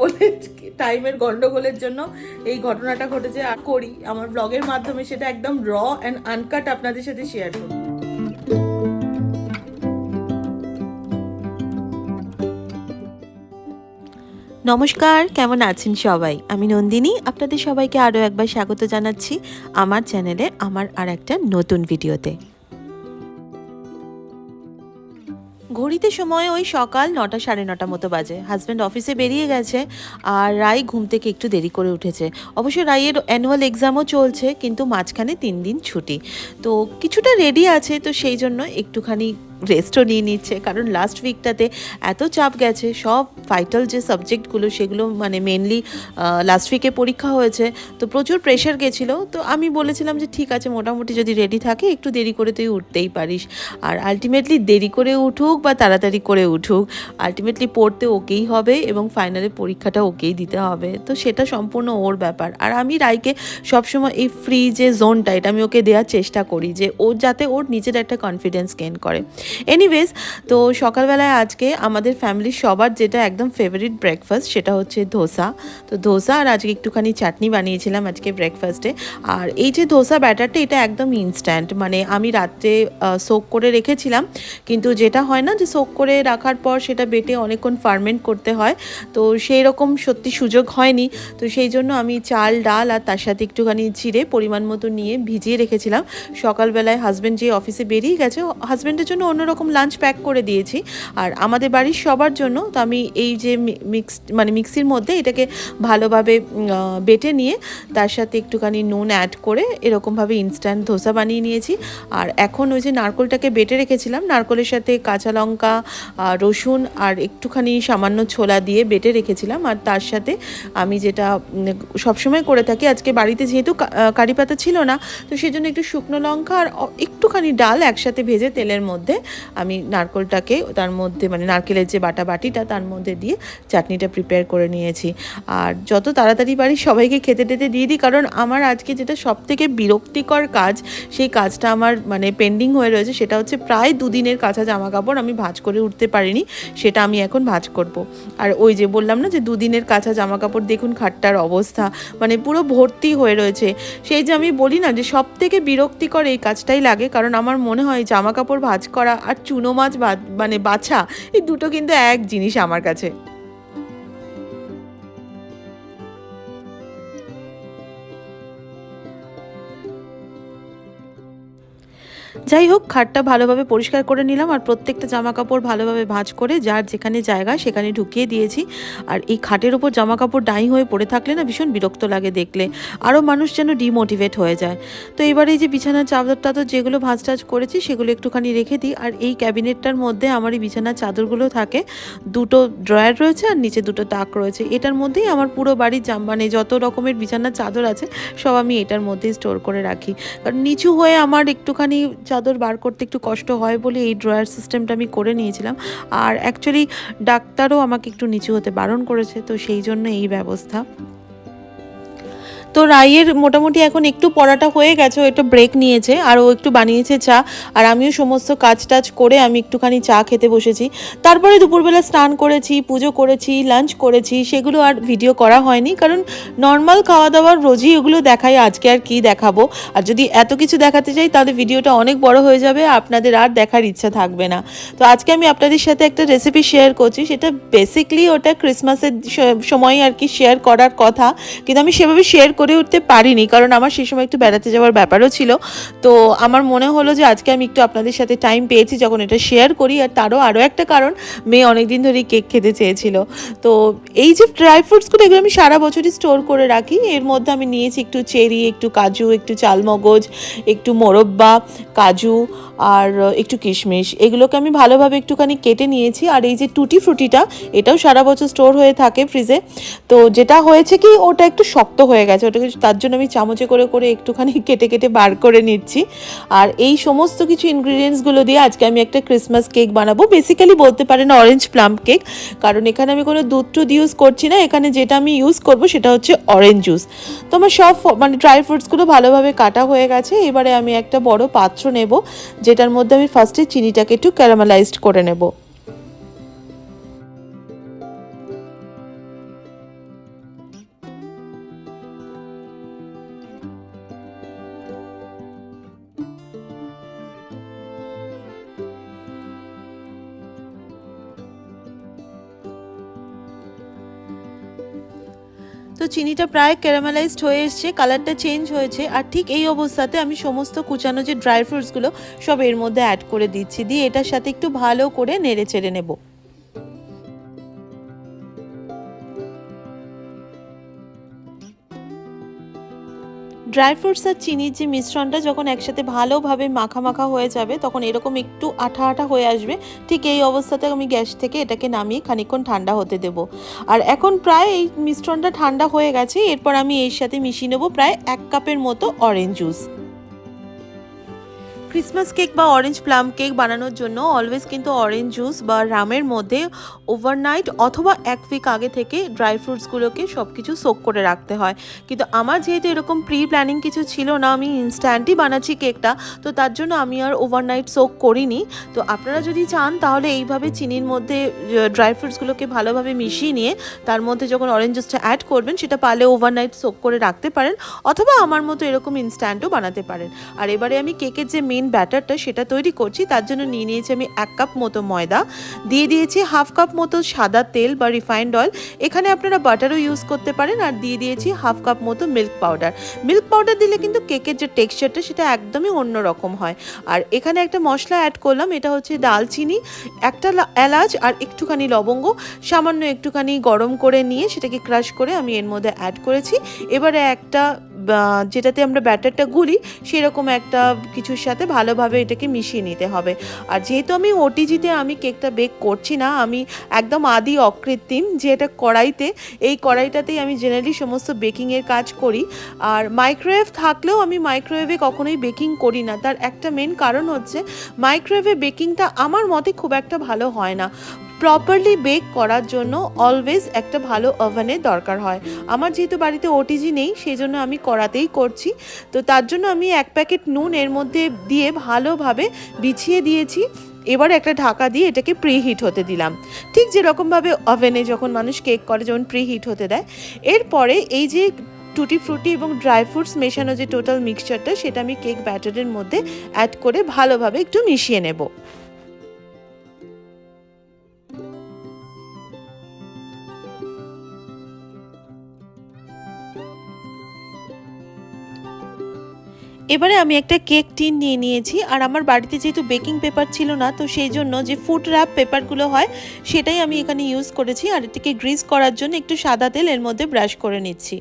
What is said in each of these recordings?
বলে টাইমের গন্ডগোলের জন্য এই ঘটনাটা ঘটেছে। আর করি আমার ব্লগের মাধ্যমে সেটা একদম র অ্যান্ড আনকাট আপনাদের সাথে শেয়ার করি। নমস্কার, কেমন আছেন সবাই? আমি নন্দিনী, আপনাদের সবাইকে আরও একবার স্বাগত জানাচ্ছি আমার চ্যানেলে আমার আর একটা নতুন ভিডিওতে। ঘড়িতে সময় ওই সকাল 9টা সাড়ে 9টা মতো বাজে। হাজব্যান্ড অফিসে বেরিয়ে গেছে আর রাই ঘুম থেকে একটু দেরি করে উঠেছে। অবশ্য রাইয়ের অ্যানুয়াল এক্সামও চলছে, কিন্তু মাঝখানে 3 দিন ছুটি, তো কিছুটা রেডি আছে, তো সেই জন্য একটুখানি রেস্টও নিয়ে নিচ্ছে। কারণ লাস্ট উইকটাতে এত চাপ গেছে, সব ভাইটাল যে সাবজেক্টগুলো সেগুলো মানে মেনলি লাস্ট উইকে পরীক্ষা হয়েছে, তো প্রচুর প্রেশার গেছিলো। তো আমি বলেছিলাম যে ঠিক আছে, মোটামুটি যদি রেডি থাকে একটু দেরি করে তুই উঠতেই পারিস। আর আলটিমেটলি দেরি করে উঠুক বা তাড়াতাড়ি করে উঠুক, আলটিমেটলি পড়তে ওকেই হবে এবং ফাইনালে পরীক্ষাটা ওকেই দিতে হবে, তো সেটা সম্পূর্ণ ওর ব্যাপার। আর আমি রাইকে সবসময় এই ফ্রি যে জোনটা, এটা আমি ওকে দেওয়ার চেষ্টা করি যে ওর যাতে ওর নিজের একটা কনফিডেন্স গেইন করে। এনিওয়েজ, তো সকালবেলায় আজকে আমাদের ফ্যামিলির সবার যেটা একদম ফেভারিট ব্রেকফাস্ট সেটা হচ্ছে ধোসা। তো ধোসা আর আজকে একটুখানি চাটনি বানিয়েছিলাম আজকে ব্রেকফাস্টে। আর এই যে ধোসা ব্যাটারটা, এটা একদম ইনস্ট্যান্ট, মানে আমি রাত্রে সোক করে রেখেছিলাম, কিন্তু যেটা হয় না যে সোক করে রাখার পর সেটা বেটে অনেকক্ষণ ফার্মেন্ট করতে হয়, তো সেই রকম সত্যি সুযোগ হয়নি। তো সেই জন্য আমি চাল, ডাল আর তার সাথে একটুখানি চিড়ে পরিমাণ মতো নিয়ে ভিজিয়ে রেখেছিলাম। সকালবেলায় হাজব্যান্ড যে অফিসে বেরিয়ে গেছে, হাজব্যান্ডের জন্য অন্যরকম লাঞ্চ প্যাক করে দিয়েছি, আর আমাদের বাড়ির সবার জন্য। তো আমি এই যে মিক্সির মধ্যে এটাকে ভালোভাবে বেটে নিয়ে তার সাথে একটুখানি নুন অ্যাড করে এরকমভাবে ইনস্ট্যান্ট ধোসা বানিয়ে নিয়েছি। আর এখন ওই যে নারকোলটাকে বেটে রেখেছিলাম, নারকোলের সাথে কাঁচা লঙ্কা, রসুন আর একটুখানি সামান্য ছোলা দিয়ে বেটে রেখেছিলাম। আর তার সাথে আমি যেটা সবসময় করে থাকি, আজকে বাড়িতে যেহেতু কারি পাতা ছিল না, তো সেই জন্য একটু শুকনো লঙ্কা আর একটুখানি ডাল একসাথে ভেজে তেলের মধ্যে আমি নারকোলটাকে তার মধ্যে, মানে নারকেলের যে বাটিটা তার মধ্যে দিয়ে চাটনিটা প্রিপেয়ার করে নিয়েছি। আর যত তাড়াতাড়ি পারি সবাইকে খেতে টেতে দিয়ে দিই, কারণ আমার আজকে যেটা সবথেকে বিরক্তিকর কাজ, সেই কাজটা আমার মানে পেন্ডিং হয়ে রয়েছে, সেটা হচ্ছে প্রায় 2 দিনের কাঁচা জামা কাপড় আমি ভাঁজ করে উঠতে পারিনি, সেটা আমি এখন ভাঁজ করব। আর ওই যে বললাম না যে 2 দিনের কাঁচা জামা কাপড়, দেখুন খাটটার অবস্থা মানে পুরো ভর্তি হয়ে রয়েছে। সেই যে আমি বলি না যে সবথেকে বিরক্তিকর এই কাজটাই লাগে, কারণ আমার মনে হয় জামা কাপড় ভাঁজ করা আর চুনো মাছ মানে বাছা, এই দুটো কিন্তু এক জিনিস আমার কাছে। যাই হোক, খাটটা ভালোভাবে পরিষ্কার করে নিলাম আর প্রত্যেকটা জামা কাপড় ভালোভাবে ভাঁজ করে যার যেখানে জায়গা সেখানে ঢুকিয়ে দিয়েছি। আর এই খাটের ওপর জামা কাপড় ডাই হয়ে পড়ে থাকলে না ভীষণ বিরক্ত লাগে দেখলে, আরও মানুষ যেন ডিমোটিভেট হয়ে যায়। তো এবারে এই যে বিছানার চাদর টাদর যেগুলো ভাঁজ টাজ করেছি সেগুলো একটুখানি রেখে দিই। আর এই ক্যাবিনেটটার মধ্যে আমার এই বিছানার চাদরগুলো থাকে, 2টো ড্রয়ার রয়েছে আর নিচে 2টো তাক রয়েছে। এটার মধ্যেই আমার পুরো বাড়ির মানে যত রকমের বিছানার চাদর আছে সব আমি এটার মধ্যেই স্টোর করে রাখি। কারণ নিচু হয়ে আমার একটুখানি চাদর বার করতে একটু কষ্ট হয় বলে এই ড্রয়ার সিস্টেমটা আমি করে নিয়েছিলাম। আর অ্যাকচুয়ালি ডাক্তারও আমাকে একটু নিচু হতে বারণ করেছে, তো সেই জন্য এই ব্যবস্থা। তো রাইয়ের মোটামুটি এখন একটু পড়াটা হয়ে গেছে, ও একটু ব্রেক নিয়েছে আর ও একটু বানিয়েছে চা, আর আমিও সমস্ত কাজ টাজ করে আমি একটুখানি চা খেতে বসেছি। তারপরে দুপুরবেলা স্নান করেছি, পুজো করেছি, লাঞ্চ করেছি, সেগুলো আর ভিডিও করা হয়নি, কারণ নর্মাল খাওয়া দাওয়ার রোজই এগুলো দেখাই, আজকে আর কি দেখাবো। আর যদি এত কিছু দেখাতে চাই তাহলে ভিডিওটা অনেক বড় হয়ে যাবে, আপনাদের আর দেখার ইচ্ছা থাকবে না। তো আজকে আমি আপনাদের সাথে একটা রেসিপি শেয়ার করছি, সেটা বেসিকলি ওটা ক্রিসমাসের সময় আর কি শেয়ার করার কথা, কিন্তু আমি সেভাবে শেয়ার করে উঠতে পারিনি, কারণ আমার সেই সময় একটু বেড়াতে যাওয়ার ব্যাপারও ছিল। তো আমার মনে হলো যে আজকে আমি একটু আপনাদের সাথে টাইম পেয়েছি যখন এটা শেয়ার করি। আর আরও একটা কারণ, মেয়ে অনেকদিন ধরেই কেক খেতে চেয়েছিল। তো এই যে ড্রাই ফ্রুটসগুলো, এগুলো আমি সারা বছরই স্টোর করে রাখি। এর মধ্যে আমি নিয়েছি একটু চেরি, একটু কাজু, একটু চালমগজ, একটু মোরব্বা, কাজু আর একটু কিশমিশ, এগুলোকে আমি ভালোভাবে একটুখানি কেটে নিয়েছি। আর এই যে টুটি ফ্রুটিটা, এটাও সারা বছর স্টোর হয়ে থাকে ফ্রিজে। তো যেটা হয়েছে কি, ওটা একটু শক্ত হয়ে গেছে, ওটাকে তার জন্য আমি চামচে করে করে একটুখানি কেটে কেটে বার করে নিচ্ছি। আর এই সমস্ত কিছু ইনগ্রিডিয়েন্টসগুলো দিয়ে আজকে আমি একটা ক্রিসমাস কেক বানাবো, বেসিক্যালি বলতে পারেন অরেঞ্জ প্লাম কেক, কারণ এখানে আমি কোনো দুধ টুধ ইউজ করছি না। এখানে যেটা আমি ইউজ করব সেটা হচ্ছে অরেঞ্জ জুস। তো আমার সব মানে ড্রাই ফ্রুটসগুলো ভালোভাবে কাটা হয়ে গেছে। এবারে আমি একটা বড় পাত্র নেব, যেটার মধ্যে আমি ফার্স্টে চিনিটাকে একটু ক্যারামেলাইজড করে নেব। তো চিনিটা প্রায় ক্যারামেলাইজড হয়ে এসছে, কালারটা চেঞ্জ হয়েছে। আর ঠিক এই অবস্থাতে আমি সমস্ত কুচানো যে ড্রাই ফ্রুটসগুলো সব এর মধ্যে অ্যাড করে দিচ্ছি, দিয়ে এটার সাথে একটু ভালো করে নেড়ে চেড়ে নেব। ড্রাই ফ্রুটস আর চিনির যে মিশ্রণটা যখন একসাথে ভালোভাবে মাখা মাখা হয়ে যাবে, তখন এরকম একটু আঠা আঠা হয়ে আসবে। ঠিক এই অবস্থাতে আমি গ্যাস থেকে এটাকে নামিয়ে খানিকক্ষণ ঠান্ডা হতে দেব। আর এখন প্রায় এই মিশ্রণটা ঠান্ডা হয়ে গেছে। এরপর আমি এর সাথে মিশিয়ে নেব প্রায় 1 কাপের মতো অরেঞ্জ জুস। ক্রিসমাস কেক বা অরেঞ্জ প্লাম কেক বানানোর জন্য অলওয়েজ কিন্তু অরেঞ্জ জুস বা রামের মধ্যে ওভারনাইট অথবা 1 উইক আগে থেকে ড্রাই ফ্রুটসগুলোকে সব কিছু সোক করে রাখতে হয়। কিন্তু আমার যেহেতু এরকম প্রি প্ল্যানিং কিছু ছিল না, আমি ইনস্ট্যান্টই বানাচ্ছি কেকটা, তো তার জন্য আমি আর ওভারনাইট সোক করিনি। তো আপনারা যদি চান তাহলে এইভাবে চিনির মধ্যে ড্রাই ফ্রুটসগুলোকে ভালোভাবে মিশিয়ে নিয়ে তার মধ্যে যখন অরেঞ্জ জুসটা অ্যাড করবেন, সেটা পারলে ওভারনাইট সোক করে রাখতে পারেন, অথবা আমার মতো এরকম ইনস্ট্যান্টও বানাতে পারেন। আর এবারে আমি কেকের যে মেন ব্যাটারটা সেটা তৈরি করছি, তার জন্য নিয়ে নিয়েছি আমি 1 কাপ মতো ময়দা, দিয়ে দিয়েছি 1/2 কাপ মতো সাদা তেল বা রিফাইন্ড অয়েল, এখানে আপনারা বাটারও ইউজ করতে পারেন, আর দিয়ে দিয়েছি 1/2 কাপ মতো মিল্ক পাউডার। মিল্ক পাউডার দিলে কিন্তু কেকের যে টেক্সচারটা সেটা একদমই অন্যরকম হয়। আর এখানে একটা মশলা অ্যাড করলাম, এটা হচ্ছে দালচিনি, একটা এলাচ আর একটুখানি লবঙ্গ, সামান্য একটুখানি গরম করে নিয়ে সেটাকে ক্রাশ করে আমি এর মধ্যে অ্যাড করেছি। এবারে একটা যেটাতে আমরা ব্যাটারটা গুলি সেরকম একটা কিছুর সাথে ভালোভাবে এটাকে মিশিয়ে নিতে হবে। আর যেহেতু আমি ওটিজিতে আমি কেকটা বেক করছি না, আমি একদম আদি অকৃত্রিম, যে এটা কড়াইতে, এই কড়াইটাতেই আমি জেনারেলি সমস্ত বেকিংয়ের কাজ করি। আর মাইক্রোওয়েভ থাকলেও আমি মাইক্রোওয়েভে কখনোই বেকিং করি না। তার একটা মেন কারণ হচ্ছে মাইক্রোওয়েভে বেকিংটা আমার মতে খুব একটা ভালো হয় না। প্রপারলি বেক করার জন্য অলওয়েজ একটা ভালো ওভেনের দরকার হয়। আমার যেহেতু বাড়িতে ওটিজি নেই, সেই জন্য আমি কড়াতেই করছি। তো তার জন্য আমি 1 প্যাকেট নুন এর মধ্যে দিয়ে ভালোভাবে বিছিয়ে দিয়েছি। এবার একটা ঢাকা দিয়ে এটাকে প্রিহিট হতে দিলাম, ঠিক যেরকমভাবে ওভেনে যখন মানুষ কেক করে যেমন প্রিহিট হতে দেয়। এরপরে এই যে টুটি ফ্রুটি এবং ড্রাই ফ্রুটস মেশানো যে টোটাল মিক্সচারটা, সেটা আমি কেক ব্যাটারের মধ্যে অ্যাড করে ভালোভাবে একটু মিশিয়ে নেব। এবারে আমি একটা কেক টিন নিয়ে নিয়েছি, আর আমার বাড়িতে যেহেতু বেকিং পেপার ছিল না, তো সেই জন্য যে ফুড র্যাপ পেপারগুলো হয় সেটাই আমি এখানে ইউজ করেছি। আর এটাকে গ্রিস করার জন্য একটু সাদা তেল এর মধ্যে ব্রাশ করে নিচ্ছি।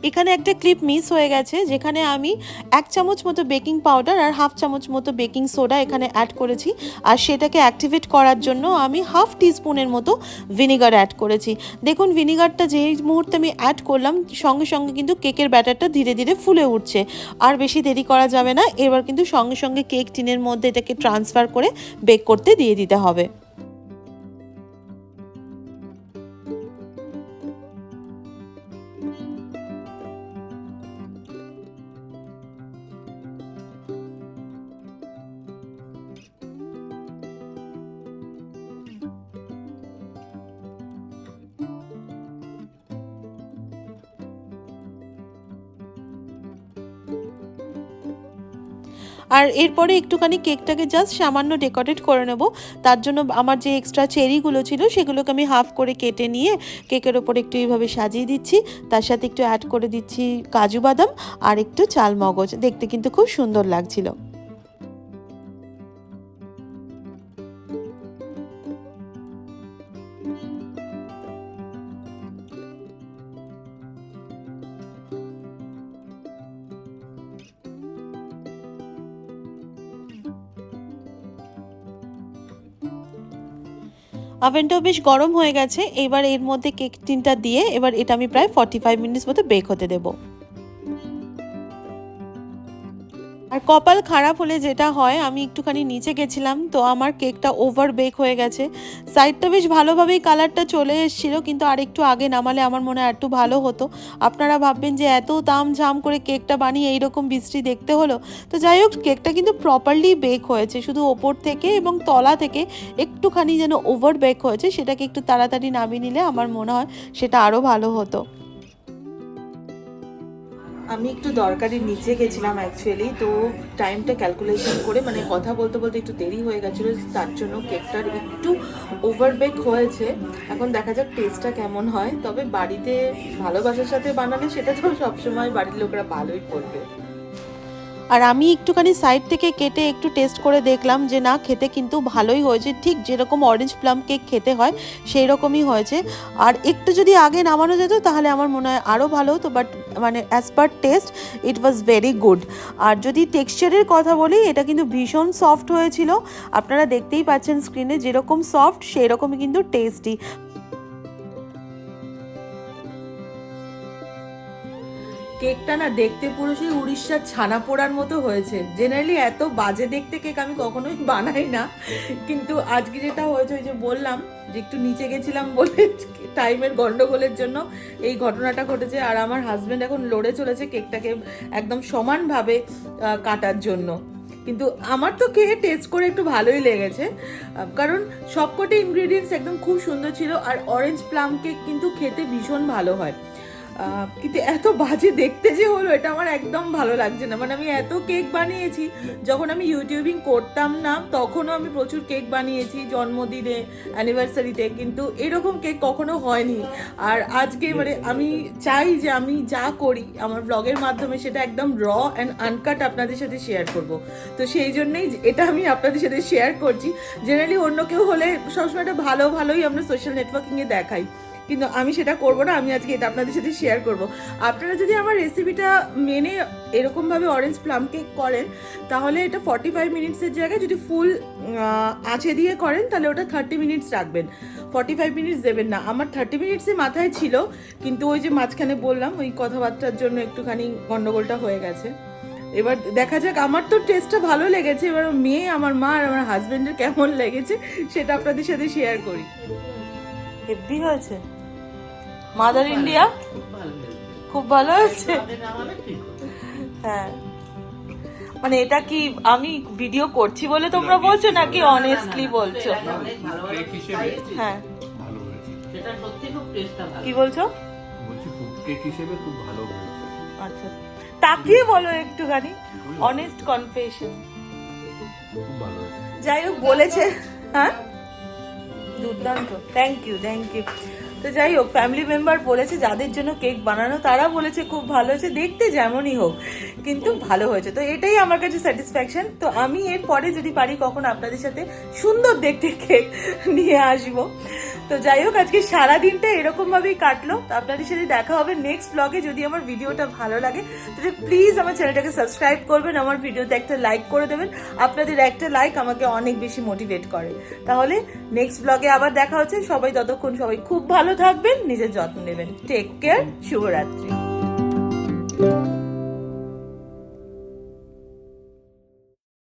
এখানে একটা ক্লিপ মিস হয়ে গেছে, যেখানে আমি 1 চামচ মতো বেকিং পাউডার আর 1/2 চামচ মতো বেকিং সোডা এখানে অ্যাড করেছি। আর সেটাকে অ্যাক্টিভেট করার জন্য আমি 1/2 টিস্পুনের মতো ভিনিগার অ্যাড করেছি। দেখুন ভিনিগারটা যেই মুহূর্তে আমি অ্যাড করলাম, সঙ্গে সঙ্গে কিন্তু কেকের ব্যাটারটা ধীরে ধীরে ফুলে উঠছে। আর বেশি দেরি করা যাবে না, এবার কিন্তু সঙ্গে সঙ্গে কেক টিনের মধ্যে এটাকে ট্রান্সফার করে বেক করতে দিয়ে দিতে হবে। আর এরপরে একটুখানি কেকটাকে জাস্ট সামান্য ডেকোরেট করে নেব। তার জন্য আমার যে এক্সট্রা চেরিগুলো ছিল সেগুলোকে আমি হাফ করে কেটে নিয়ে কেকের ওপর একটু এইভাবে সাজিয়ে দিচ্ছি। তার সাথে একটু অ্যাড করে দিচ্ছি কাজু বাদাম আর একটু চাল মগজ, দেখতে কিন্তু খুব সুন্দর লাগছিল। ওভেনটাও বেশ গরম হয়ে গেছে। এবার এর মধ্যে কেক টিনটা দিয়ে এবার এটা আমি প্রায় 45 মিনিটস মতো বেক হতে দেবো। আর কপাল খারাপ হলে যেটা হয়, আমি একটুখানি নিচে গেছিলাম, তো আমার কেকটা ওভার বেক হয়ে গেছে। সাইডটা বেশ ভালোভাবেই কালারটা চলে এসেছিলো, কিন্তু আর একটু আগে নামালে আমার মনে হয় একটু ভালো হতো। আপনারা ভাববেন যে এত তামঝাম করে কেকটা বানিয়ে এইরকম বিশ্রী দেখতে হলো। তো যাই হোক, কেকটা কিন্তু প্রপারলি বেক হয়েছে, শুধু ওপর থেকে এবং তলা থেকে একটুখানি যেন ওভার বেক হয়েছে, সেটাকে একটু তাড়াতাড়ি নামিয়ে নিলে আমার মনে হয় সেটা আরও ভালো হতো। আমি একটু দরকারি নিচে গেছিলাম অ্যাকচুয়ালি, তো টাইমটা ক্যালকুলেশন করে মানে কথা বলতে বলতে একটু দেরি হয়ে গেছিলো, তার জন্য কেকটার একটু ওভারবেক হয়েছে। এখন দেখা যাক টেস্টটা কেমন হয়, তবে বাড়িতে ভালোবাসার সাথে বানালে সেটা তো সবসময় বাড়ির লোকরা ভালোই করবে। আর আমি একটুখানি সাইড থেকে কেটে একটু টেস্ট করে দেখলাম যে না, খেতে কিন্তু ভালোই হয়েছে, ঠিক যেরকম অরেঞ্জ প্লাম কেক খেতে হয় সেই রকমই হয়েছে। আর একটু যদি আগে নামানো যেত তাহলে আমার মনে হয় আরও ভালো হতো, বাট মানে as per taste it was very good. আর যদি টেক্সচারের কথা বলি, এটা কিন্তু ভীষণ সফট হয়েছিল, আপনারা দেখতেই পাচ্ছেন স্ক্রিনে যেরকম সফট সেই রকমই কিন্তু টেস্টি। কেকটা না দেখতে পুরো সেই উড়িষ্যার ছানা পোড়ার মতো হয়েছে। জেনারেলি এত বাজে দেখতে কেক আমি কখনোই বানাই না, কিন্তু আজকে যেটা হয়েছে ওই যে বললাম যে একটু নিচে গেছিলাম বলে টাইমের গন্ডগোলের জন্য এই ঘটনাটা ঘটেছে। আর আমার হাজব্যান্ড এখন লড়ে চলেছে কেকটাকে একদম সমানভাবে কাটার জন্য, কিন্তু আমার তো খেয়ে টেস্ট করে একটু ভালোই লেগেছে, কারণ সবকটি ইনগ্রিডিয়েন্টস একদম খুব সুন্দর ছিল। আর অরেঞ্জ প্লাম কেক কিন্তু খেতে ভীষণ ভালো হয়, কিন্তু এত বাজে দেখতে যে হলো এটা আমার একদম ভালো লাগছে না। মানে আমি এত কেক বানিয়েছি, যখন আমি ইউটিউবিং করতাম না তখনও আমি প্রচুর কেক বানিয়েছি, জন্মদিনে, অ্যানিভার্সারিতে, কিন্তু এরকম কেক কখনো হয়নি। আর আজকে মানে আমি চাই যে আমি যা করি আমার ব্লগের মাধ্যমে সেটা একদম র অ্যান্ড আনকাট আপনাদের সাথে শেয়ার করব। তো সেই জন্যই এটা আমি আপনাদের সাথে শেয়ার করছি। জেনারেলি অন্য কেউ হলে সবসময় এটা ভালোই আমরা সোশ্যাল নেটওয়ার্কিংয়ে দেখাই, কিন্তু আমি সেটা করব না। আমি আজকে এটা আপনাদের সাথে শেয়ার করব। আপনারা যদি আমার রেসিপিটা মেনে এরকমভাবে অরেঞ্জ প্লাম কেক করেন তাহলে এটা 45 মিনিটসের জায়গায় যদি ফুল আঁচে দিয়ে করেন তাহলে ওটা 30 মিনিটস রাখবেন, 45 মিনিটস দেবেন না। আমার 30 মিনিটসে মাথায় ছিল, কিন্তু ওই যে মাঝখানে বললাম ওই কথাবার্তার জন্য একটুখানি গন্ডগোলটা হয়ে গেছে। এবার দেখা যাক, আমার তো টেস্টটা ভালো লেগেছে, এবার মেয়ে, আমার মা আর আমার হাজবেন্ডের কেমন লেগেছে সেটা আপনাদের সাথে শেয়ার করি। হেভি হয়েছে। মাদার ইন্ডিয়া খুব ভালো হয়েছে। হ্যাঁ, মানে এটা কি আমি ভিডিও করছি বলে তোমরা বলছো নাকি অনেস্টলি বলছো? হ্যাঁ, কি বলছো? আচ্ছা, তাকিয়ে বলো একটুখানি, অনেস্ট কনফেশন। যাই হোক বলেছে, হ্যাঁ দুর্দান্ত, থ্যাংক ইউ। তো যাই হোক, ফ্যামিলি মেম্বার বলেছে যাদের জন্য কেক বানানো তারা বলেছে খুব ভালো হয়েছে, দেখতে যেমনই হোক কিন্তু ভালো হয়েছে। তো এটাই আমার কাছে স্যাটিসফ্যাকশন। তো আমি এর পরে যদি পারি কখন আপনাদের সাথে সুন্দর দেখতে কেক নিয়ে আসবো। তো যাই হোক, আজকে সারাদিনটা এরকমভাবেই কাটলো। তো আপনাদের সাথে দেখা হবে নেক্সট ব্লগে। যদি আমার ভিডিওটা ভালো লাগে তাহলে প্লিজ আমার চ্যানেলটাকে সাবস্ক্রাইব করবেন, আমার ভিডিওতে একটা লাইক করে দেবেন। আপনাদের একটা লাইক আমাকে অনেক বেশি মোটিভেট করে। তাহলে নেক্সট ব্লগে আবার দেখা হচ্ছে। সবাই ততক্ষণ সবাই খুব ভালো থাকবেন, নিজের যত্ন নেবেন। টেক কেয়ার, শুভরাত্রি।